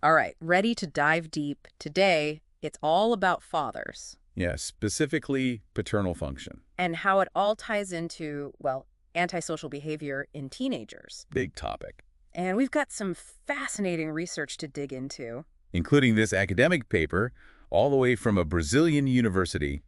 All right, ready to dive deep. Today, it's all about fathers Yeah, specifically paternal function. and how it all ties into, well, antisocial behavior in teenagers. Big topic. And we've got some fascinating research to dig into. Including this academic paper all the way from a Brazilian university.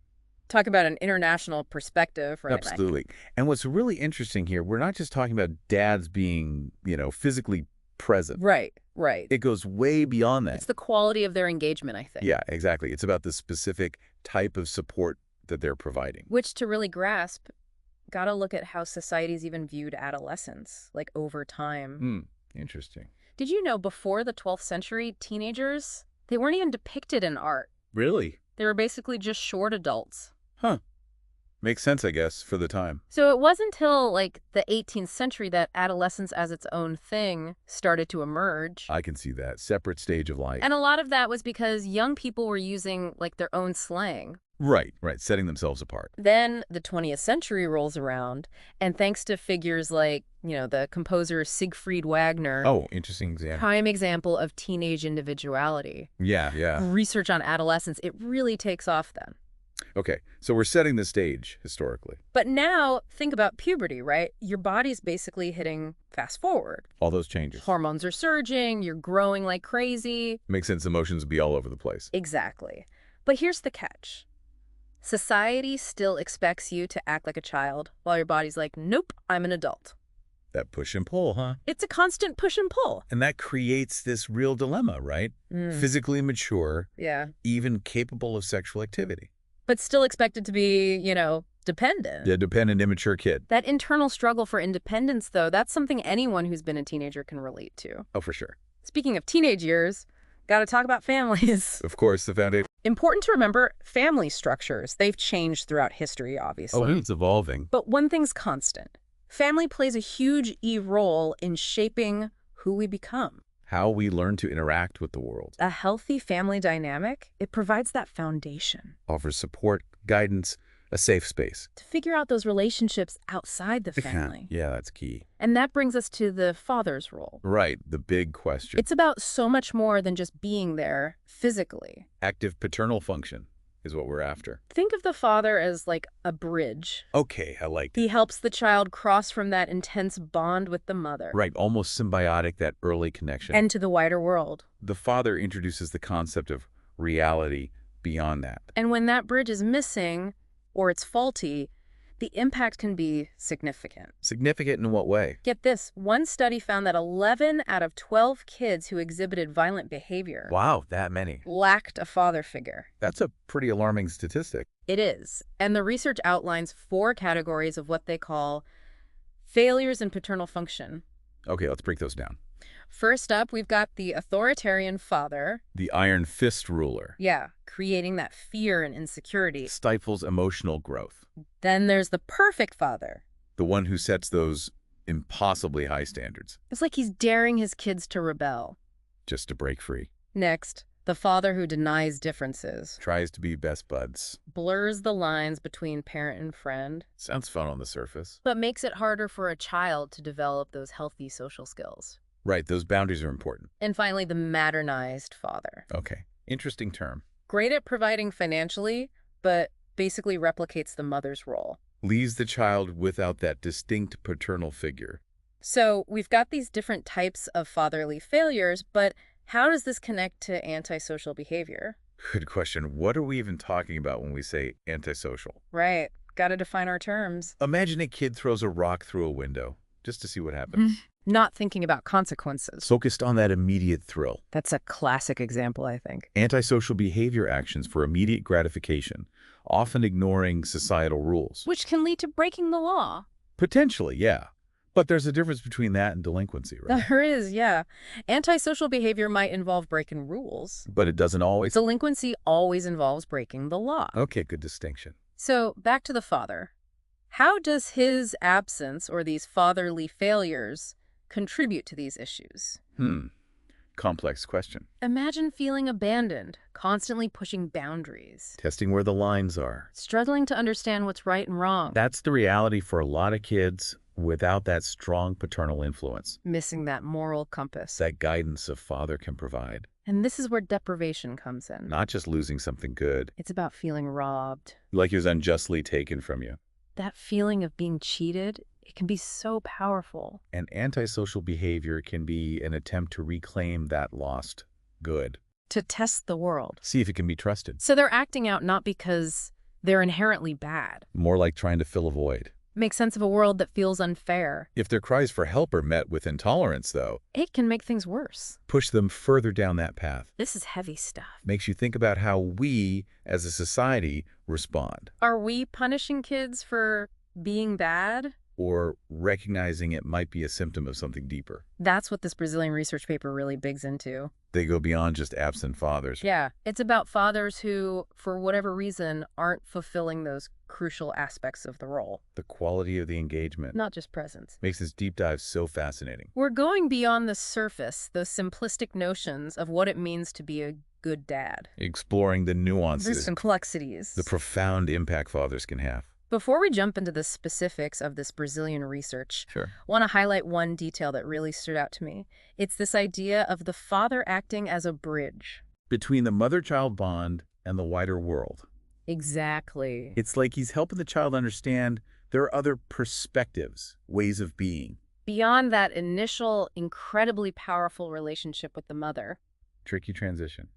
Talk about an international perspective, right? Absolutely. And what's really interesting here, we're not just talking about dads being, physically present. Right, right. It goes way beyond that. It's the quality of their engagement, I think. Yeah, exactly. It's about the specific type of support that they're providing. Which, to really grasp, gotta look at how society's even viewed adolescence, like over time. Interesting. Did you know before the 12th century, teenagers, they weren't even depicted in art. Really? They were basically just short adults. Huh. Makes sense, I guess, for the time. So it wasn't until, like, the 18th century that adolescence as its own thing started to emerge. I can see that. Separate stage of life. And a lot of that was because young people were using, like, their own slang. Right, setting themselves apart. Then the 20th century rolls around, and thanks to figures like, the composer Siegfried Wagner, Oh, interesting example. prime example of teenage individuality. Yeah. Research on adolescence, it really takes off then. Okay, so we're setting the stage historically. But now, think about puberty, right? Your body's basically hitting fast forward. All those changes. Hormones are surging, you're growing like crazy. Makes sense emotions be all over the place. Exactly. But here's the catch. Society still expects you to act like a child, while your body's like, nope, I'm an adult. That push and pull, huh? It's a constant push and pull. And that creates this real dilemma, right? Physically mature, Yeah. even capable of sexual activity. But still expected to be, dependent. The dependent, immature kid. That internal struggle for independence, though, that's something anyone who's been a teenager can relate to. Oh, for sure. Speaking of teenage years, gotta talk about families. Of course, the foundation. Important to remember, family structures. They've changed throughout history, obviously. Oh, it's evolving. But one thing's constant. Family plays a huge role in shaping who we become. How we learn to interact with the world. A healthy family dynamic, it provides that foundation. Offers support, guidance, a safe space. To figure out those relationships outside the family. Yeah, that's key. And that brings us to the father's role. Right, the big question. It's about so much more than just being there physically. Active paternal function is what we're after. Think of the father as like a bridge. Okay, I like that. He helps the child cross from that intense bond with the mother. Right, almost symbiotic, that early connection. And to the wider world. The father introduces the concept of reality beyond that. And when that bridge is missing, or it's faulty, the impact can be significant. Significant in what way? Get this, one study found that 11 out of 12 kids who exhibited violent behavior Wow, that many. lacked a father figure. That's a pretty alarming statistic. It is. And the research outlines 4 categories of what they call failures in paternal function. Okay, let's break those down. First up, we've got the authoritarian father. The iron fist ruler. Yeah, creating that fear and insecurity. Stifles emotional growth. Then there's the perfect father. The one who sets those impossibly high standards. It's like he's daring his kids to rebel. Just to break free. Next, the father who denies differences. Tries to be best buds. Blurs the lines between parent and friend. Sounds fun on the surface. But makes it harder for a child to develop those healthy social skills. Right, those boundaries are important. And finally, the maternized father. Okay, interesting term. Great at providing financially, but basically replicates the mother's role. Leaves the child without that distinct paternal figure. So we've got these different types of fatherly failures, but how does this connect to antisocial behavior? Good question. What are we even talking about when we say antisocial? Right. Got to define our terms. Imagine a kid throws a rock through a window just to see what happens. Not thinking about consequences. Focused on that immediate thrill. That's a classic example, I think. Antisocial behavior actions for immediate gratification, often ignoring societal rules. Which can lead to breaking the law. Potentially, yeah. But there's a difference between that and delinquency, right? There is, yeah. Antisocial behavior might involve breaking rules. But it doesn't always. Delinquency always involves breaking the law. Okay, good distinction. So, back to the father. How does his absence or these fatherly failures contribute to these issues? Complex question. Imagine feeling abandoned, constantly pushing boundaries, Testing where the lines are. struggling to understand what's right and wrong, That's the reality for a lot of kids without that strong paternal influence. missing that moral compass. That guidance a father can provide. And this is where deprivation comes in. Not just losing something good, It's about feeling robbed. like it was unjustly taken from you. That feeling of being cheated, it can be so powerful. And antisocial behavior can be an attempt to reclaim that lost good. To test the world. See if it can be trusted. So they're acting out not because they're inherently bad. More like trying to fill a void. Make sense of a world that feels unfair. If their cries for help are met with intolerance, though, It can make things worse. push them further down that path. This is heavy stuff. Makes you think about how we, as a society, respond. Are we punishing kids for being bad? Or recognizing it might be a symptom of something deeper. That's what this Brazilian research paper really digs into. They go beyond just absent fathers. Yeah, it's about fathers who, for whatever reason, aren't fulfilling those crucial aspects of the role. The quality of the engagement Not just presence. makes this deep dive so fascinating. We're going beyond the surface, those simplistic notions of what it means to be a good dad. Exploring the There's nuances, complexities. the profound impact fathers can have. Before we jump into the specifics of this Brazilian research, Sure. I want to highlight one detail that really stood out to me. It's this idea of the father acting as a bridge. Between the mother-child bond and the wider world. Exactly. It's like he's helping the child understand there are other perspectives, ways of being. Beyond that initial, incredibly powerful relationship with the mother, Tricky transition,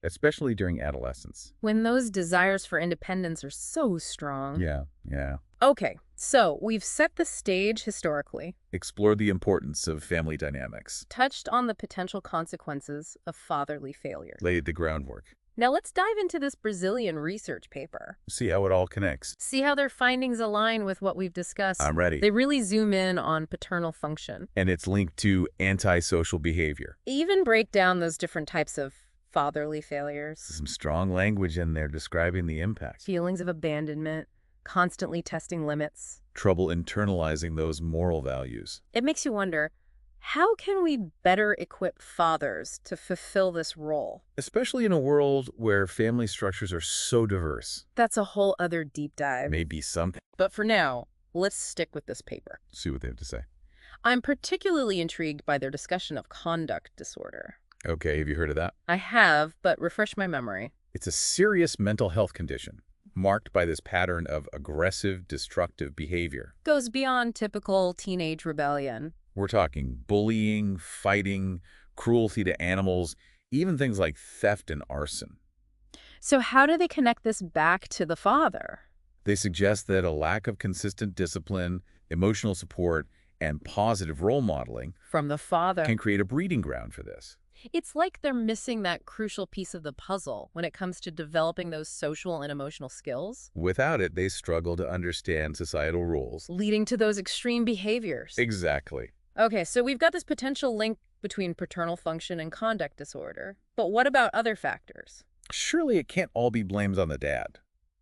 especially during adolescence. when those desires for independence are so strong. Yeah. Okay, so we've set the stage historically, Explore the importance of family dynamics. touched on the potential consequences of fatherly failure. Laid the groundwork. Now let's dive into this Brazilian research paper. See how it all connects. See how their findings align with what we've discussed. I'm ready. They really zoom in on paternal function. And it's linked to antisocial behavior. Even break down those different types of fatherly failures. Some strong language in there describing the impact. Feelings of abandonment, constantly testing limits. Trouble internalizing those moral values. It makes you wonder, how can we better equip fathers to fulfill this role? Especially in a world where family structures are so diverse. That's a whole other deep dive. Maybe something. But for now, let's stick with this paper. See what they have to say. I'm particularly intrigued by their discussion of conduct disorder. Okay, have you heard of that? I have, but refresh my memory. It's a serious mental health condition marked by this pattern of aggressive, destructive behavior. Goes beyond typical teenage rebellion. We're talking bullying, fighting, cruelty to animals, even things like theft and arson. So how do they connect this back to the father? They suggest that a lack of consistent discipline, emotional support, and positive role modeling From the father. can create a breeding ground for this. It's like they're missing that crucial piece of the puzzle when it comes to developing those social and emotional skills, Without it, they struggle to understand societal rules. leading to those extreme behaviors. Exactly. Okay, so we've got this potential link between paternal function and conduct disorder. But what about other factors? Surely it can't all be blamed on the dad.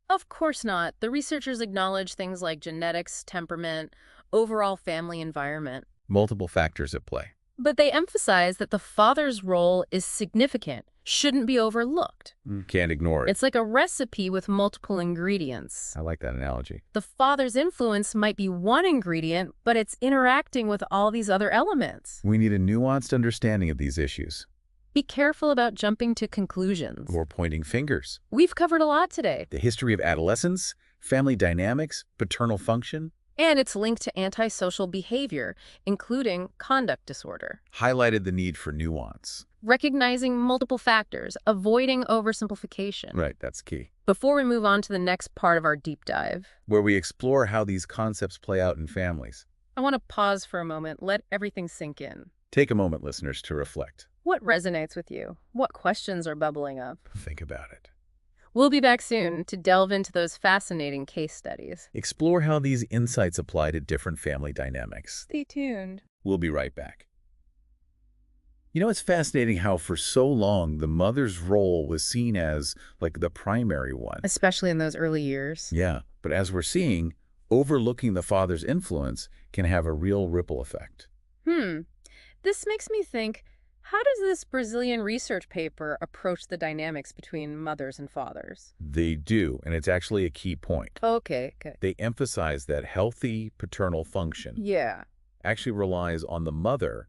Of course not. The researchers acknowledge things like genetics, temperament, overall family environment. Multiple factors at play. But they emphasize that the father's role is significant, shouldn't be overlooked. Can't ignore it. It's like a recipe with multiple ingredients. I like that analogy. The father's influence might be one ingredient, but it's interacting with all these other elements. We need a nuanced understanding of these issues. Be careful about jumping to conclusions. Or pointing fingers. We've covered a lot today, The history of adolescence, family dynamics, paternal function, and it's linked to antisocial behavior, including conduct disorder. highlighted the need for nuance. Recognizing multiple factors, avoiding oversimplification. Right, that's key. Before we move on to the next part of our deep dive, Where we explore how these concepts play out in families. I want to pause for a moment, let everything sink in. Take a moment, listeners, to reflect. What resonates with you? What questions are bubbling up? Think about it. We'll be back soon to delve into those fascinating case studies. Explore how these insights apply to different family dynamics. Stay tuned. We'll be right back. You know, it's fascinating how for so long the mother's role was seen as like the primary one. Especially in those early years. Yeah, but as we're seeing, overlooking the father's influence can have a real ripple effect. This makes me think, how does this Brazilian research paper approach the dynamics between mothers and fathers? They do, and it's actually a key point. Okay, good. They emphasize that healthy paternal function Yeah. actually relies on the mother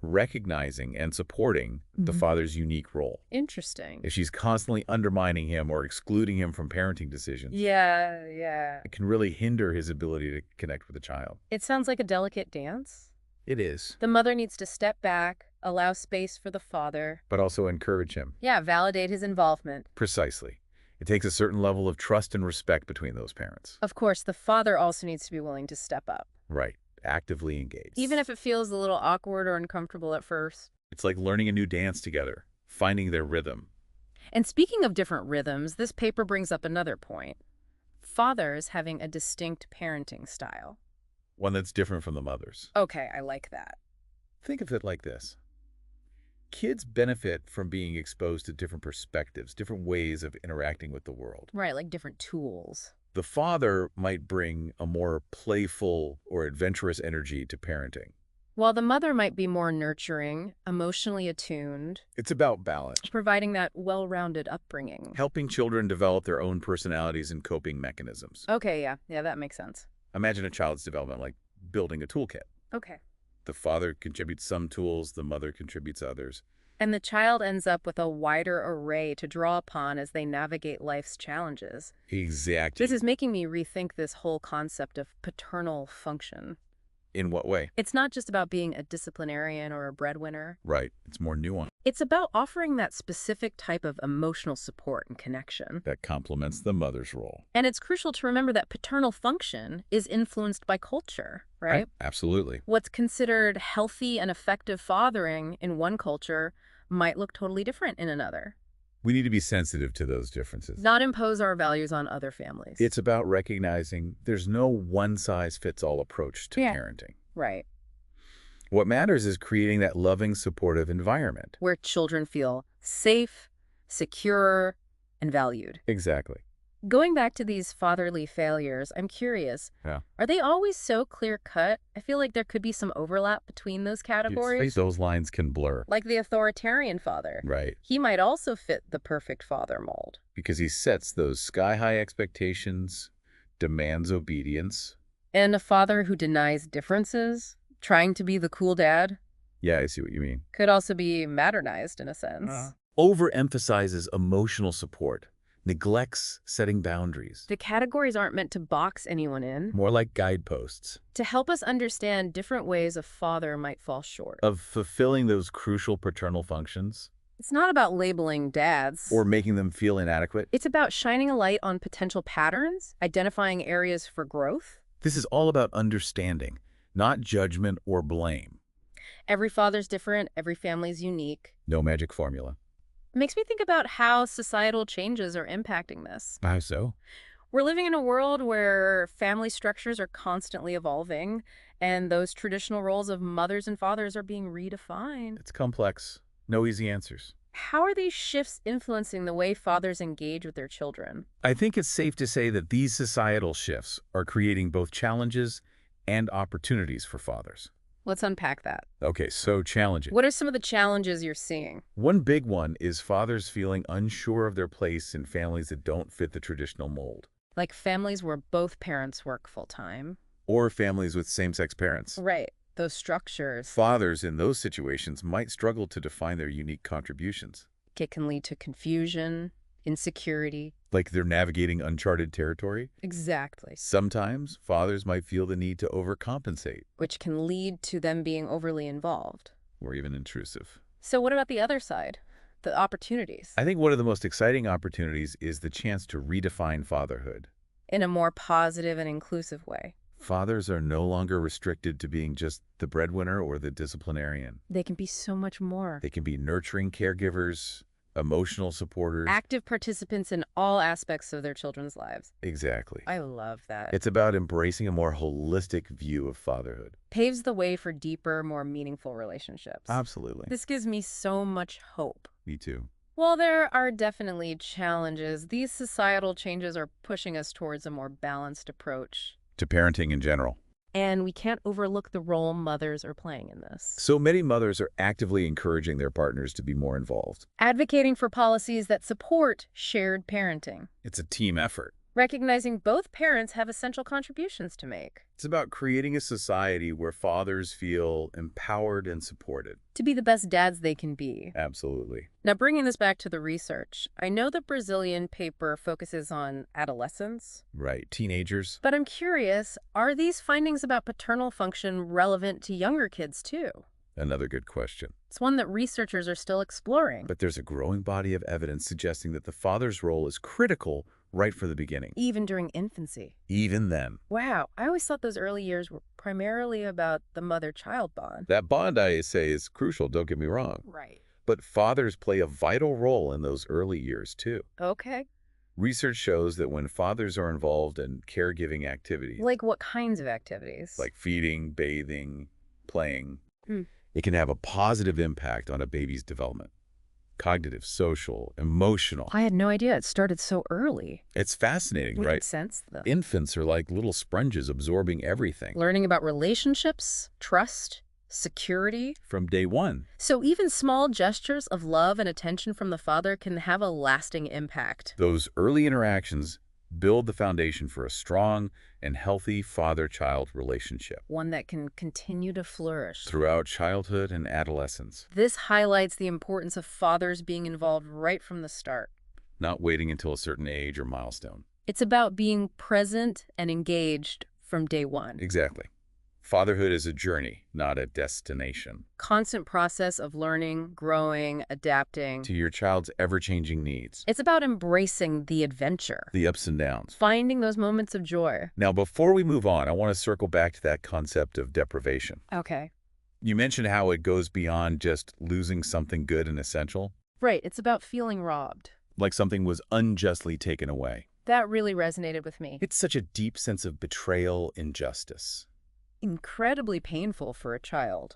recognizing and supporting the father's unique role. Interesting. If she's constantly undermining him or excluding him from parenting decisions, Yeah. it can really hinder his ability to connect with the child. It sounds like a delicate dance. It is. The mother needs to step back, allow space for the father. But also encourage him. Yeah, validate his involvement. Precisely. It takes a certain level of trust and respect between those parents. Of course, the father also needs to be willing to step up. Right. Actively engaged. Even if it feels a little awkward or uncomfortable at first. It's like learning a new dance together, finding their rhythm. And speaking of different rhythms, this paper brings up another point. Fathers having a distinct parenting style. One that's different from the mother's. Okay, I like that. Think of it like this. Kids benefit from being exposed to different perspectives, different ways of interacting with the world. Right, like different tools. The father might bring a more playful or adventurous energy to parenting. While the mother might be more nurturing, emotionally attuned, It's about balance, providing that well-rounded upbringing. helping children develop their own personalities and coping mechanisms. Okay, yeah, that makes sense. Imagine a child's development like building a toolkit. Okay. The father contributes some tools, the mother contributes others. And the child ends up with a wider array to draw upon as they navigate life's challenges. Exactly. This is making me rethink this whole concept of paternal function. In what way? It's not just about being a disciplinarian or a breadwinner. Right. It's more nuanced. It's about offering that specific type of emotional support and connection. That complements the mother's role. And it's crucial to remember that paternal function is influenced by culture, right? Absolutely. What's considered healthy and effective fathering in one culture might look totally different in another. We need to be sensitive to those differences. Not impose our values on other families. It's about recognizing there's no one-size-fits-all approach to parenting. Right. What matters is creating that loving, supportive environment. Where children feel safe, secure, and valued. Exactly. Going back to these fatherly failures, I'm curious, are they always so clear-cut? I feel like there could be some overlap between those categories. Those lines can blur. Like the authoritarian father. Right. He might also fit the perfect father mold. Because he sets those sky-high expectations, demands obedience. And a father who denies differences, trying to be the cool dad, Yeah, I see what you mean. could also be modernized in a sense. Overemphasizes emotional support, neglects setting boundaries. The categories aren't meant to box anyone in. More like guideposts. To help us understand different ways a father might fall short. Of fulfilling those crucial paternal functions. It's not about labeling dads. Or making them feel inadequate. It's about shining a light on potential patterns, identifying areas for growth. This is all about understanding, not judgment or blame. Every father's different, every family's unique. No magic formula. It makes me think about how societal changes are impacting this. How so? We're living in a world where family structures are constantly evolving, and those traditional roles of mothers and fathers are being redefined. It's complex. No easy answers. How are these shifts influencing the way fathers engage with their children? I think it's safe to say that these societal shifts are creating both challenges and opportunities for fathers. Let's unpack that. Okay, so challenging. What are some of the challenges you're seeing? One big one is fathers feeling unsure of their place in families that don't fit the traditional mold. Like families where both parents work full-time. Or families with same-sex parents. Right. Those structures. Fathers in those situations might struggle to define their unique contributions. It can lead to confusion, insecurity. Like they're navigating uncharted territory? Exactly. Sometimes fathers might feel the need to overcompensate. Which can lead to them being overly involved. Or even intrusive. So what about the other side? The opportunities? I think one of the most exciting opportunities is the chance to redefine fatherhood. In a more positive and inclusive way. Fathers are no longer restricted to being just the breadwinner or the disciplinarian. They can be so much more. They can be nurturing caregivers, emotional supporters. Active participants in all aspects of their children's lives. Exactly. I love that. It's about embracing a more holistic view of fatherhood. Paves the way for deeper, more meaningful relationships. Absolutely. This gives me so much hope. Me too. While there are definitely challenges, these societal changes are pushing us towards a more balanced approach. To parenting in general. And we can't overlook the role mothers are playing in this. So many mothers are actively encouraging their partners to be more involved. Advocating for policies that support shared parenting. It's a team effort. Recognizing both parents have essential contributions to make. It's about creating a society where fathers feel empowered and supported. To be the best dads they can be. Absolutely. Now, bringing this back to the research, I know the Brazilian paper focuses on adolescents, Right. Teenagers? but I'm curious, are these findings about paternal function relevant to younger kids too? Another good question. It's one that researchers are still exploring. But there's a growing body of evidence suggesting that the father's role is critical right from the beginning. Even during infancy. Even then. Wow, I always thought those early years were primarily about the mother-child bond. That bond, I say, is crucial, don't get me wrong. Right. But fathers play a vital role in those early years, too. Okay. Research shows that when fathers are involved in caregiving activities, Like what kinds of activities? like feeding, bathing, playing, Hmm. it can have a positive impact on a baby's development. Cognitive, social, emotional. I had no idea it started so early. It's fascinating, right? Makes sense, though. Infants are like little sponges absorbing everything Learning about relationships, trust, security. from day one. So even small gestures of love and attention from the father can have a lasting impact. Those early interactions build the foundation for a strong and healthy father-child relationship One that can continue to flourish. throughout childhood and adolescence, This highlights the importance of fathers being involved right from the start. not waiting until a certain age or milestone. It's about being present and engaged from day one. Exactly. Fatherhood is a journey, not a destination, Constant process of learning, growing, adapting. to your child's ever-changing needs, It's about embracing the adventure, the ups and downs. finding those moments of joy. Now, before we move on, I want to circle back to that concept of deprivation. Okay. You mentioned how it goes beyond just losing something good and essential, Right, it's about feeling robbed. like something was unjustly taken away. That really resonated with me. It's such a deep sense of betrayal, injustice. Incredibly painful for a child.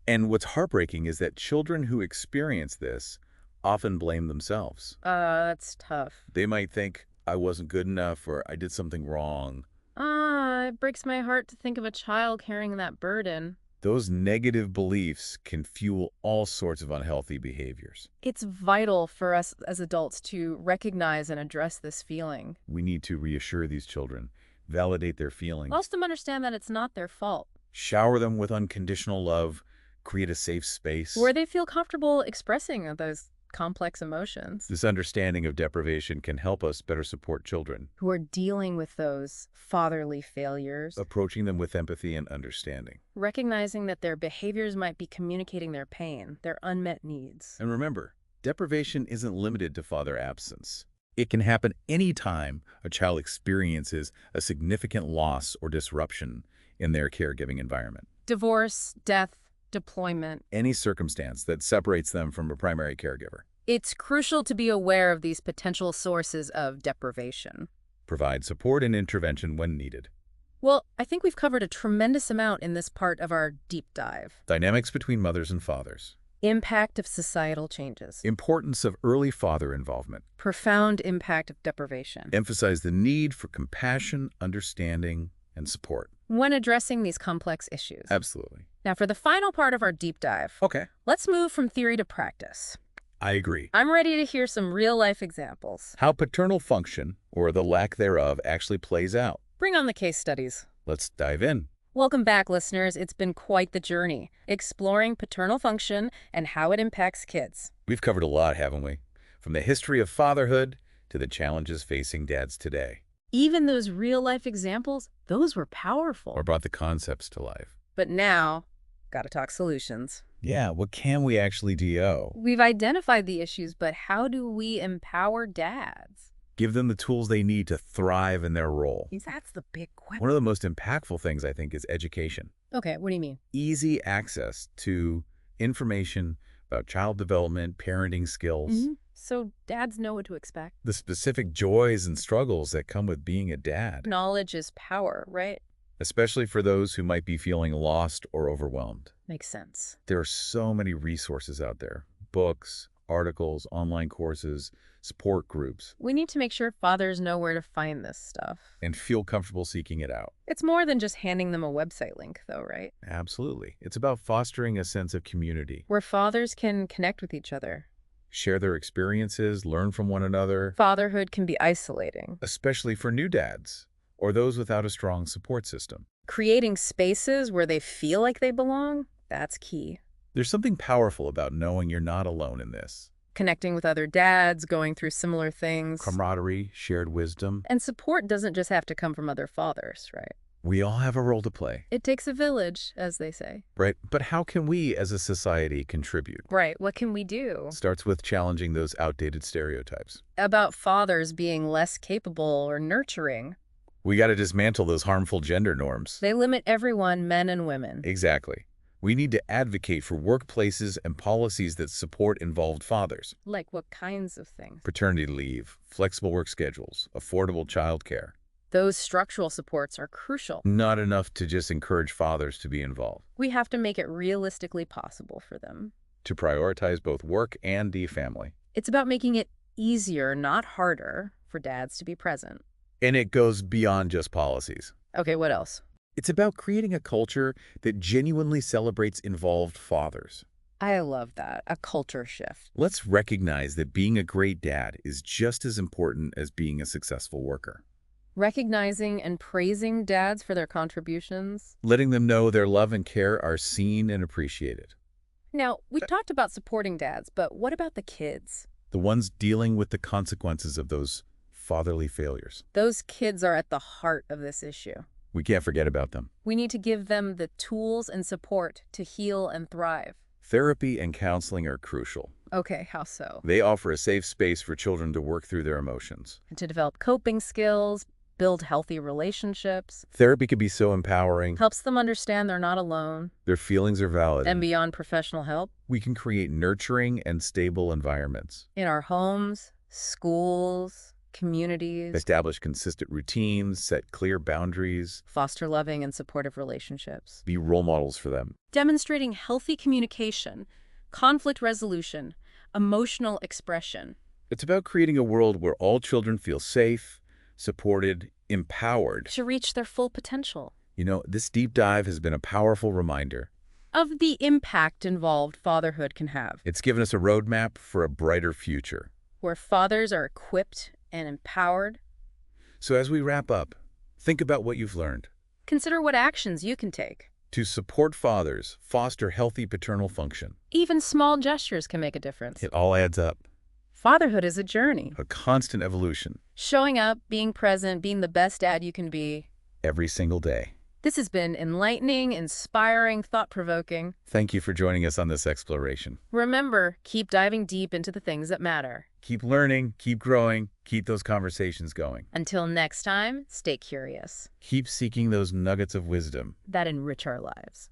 And what's heartbreaking is that children who experience this often blame themselves. That's tough. They might think, I wasn't good enough or I did something wrong. It breaks my heart to think of a child carrying that burden. Those negative beliefs can fuel all sorts of unhealthy behaviors. It's vital for us as adults to recognize and address this feeling. We need to reassure these children, validate their feelings, Helps them understand that it's not their fault, shower them with unconditional love, create a safe space. where they feel comfortable expressing those complex emotions, This understanding of deprivation can help us better support children, who are dealing with those fatherly failures, approaching them with empathy and understanding. recognizing that their behaviors might be communicating their pain, their unmet needs. And remember, deprivation isn't limited to father absence. It can happen anytime a child experiences a significant loss or disruption in their caregiving environment. Divorce, death, deployment. Any circumstance that separates them from a primary caregiver. It's crucial to be aware of these potential sources of deprivation. Provide support and intervention when needed. Well, I think we've covered a tremendous amount in this part of our deep dive. Dynamics between mothers and fathers. Impact of societal changes. Importance of early father involvement. Profound impact of deprivation. Emphasize the need for compassion, understanding, and support. When addressing these complex issues. Absolutely. Now, for the final part of our deep dive, Okay. let's move from theory to practice. I agree. I'm ready to hear some real-life examples. How paternal function, or the lack thereof, actually plays out. Bring on the case studies. Let's dive in. Welcome back, listeners. It's been quite the journey, exploring paternal function and how it impacts kids. We've covered a lot, haven't we? From the history of fatherhood to the challenges facing dads today. Even those real-life examples, those were powerful. Or brought the concepts to life. But now, gotta talk solutions. Yeah, what can we actually do? We've identified the issues, but how do we empower dads? Give them the tools they need to thrive in their role. That's the big question. One of the most impactful things, I think, is education. Okay, what do you mean? Easy access to information about child development, parenting skills, So dads know what to expect. the specific joys and struggles that come with being a dad, Knowledge is power, right? especially for those who might be feeling lost or overwhelmed. Makes sense. There are so many resources out there, books, articles, online courses, support groups, We need to make sure fathers know where to find this stuff. and feel comfortable seeking it out. It's more than just handing them a website link, though, right? Absolutely. It's about fostering a sense of community, Where fathers can connect with each other, share their experiences, learn from one another, Fatherhood can be isolating. especially for new dads or those without a strong support system. Creating spaces where they feel like they belong, that's key. There's something powerful about knowing you're not alone in this. Connecting with other dads, going through similar things. Camaraderie, shared wisdom. And support doesn't just have to come from other fathers, right? We all have a role to play, It takes a village, as they say. right? But how can we as a society contribute? Right, what can we do? Starts with challenging those outdated stereotypes. About fathers being less capable or nurturing. We got to dismantle those harmful gender norms. They limit everyone, men and women. Exactly. We need to advocate for workplaces and policies that support involved fathers. Like what kinds of things? Paternity leave, flexible work schedules, affordable childcare. Those structural supports are crucial. Not enough to just encourage fathers to be involved. We have to make it realistically possible for them. To prioritize both work and the family. It's about making it easier, not harder, for dads to be present. And it goes beyond just policies. Okay, what else? It's about creating a culture that genuinely celebrates involved fathers. I love that. A culture shift. Let's recognize that being a great dad is just as important as being a successful worker. Recognizing and praising dads for their contributions. Letting them know their love and care are seen and appreciated. Now, we've talked about supporting dads, but what about the kids? The ones dealing with the consequences of those fatherly failures. Those kids are at the heart of this issue. We can't forget about them. We need to give them the tools and support to heal and thrive. Therapy and counseling are crucial. Okay, how so? They offer a safe space for children to work through their emotions. And to develop coping skills, build healthy relationships. Therapy can be so empowering. Helps them understand they're not alone. Their feelings are valid. And beyond professional help. We can create nurturing and stable environments. In our homes, schools, communities. Establish consistent routines, set clear boundaries. Foster loving and supportive relationships. Be role models for them. Demonstrating healthy communication, conflict resolution, emotional expression. It's about creating a world where all children feel safe, supported, empowered. To reach their full potential. You know, this deep dive has been a powerful reminder Of the impact involved fatherhood can have. It's given us a roadmap for a brighter future. Where fathers are equipped and empowered. So as we wrap up, think about what you've learned. Consider what actions you can take. To support fathers, foster healthy paternal function. Even small gestures can make a difference. It all adds up. Fatherhood is a journey. A constant evolution. Showing up, being present, being the best dad you can be. Every single day. This has been enlightening, inspiring, thought-provoking. Thank you for joining us on this exploration. Remember, keep diving deep into the things that matter. Keep learning, keep growing, keep those conversations going. Until next time, stay curious. Keep seeking those nuggets of wisdom That enrich our lives.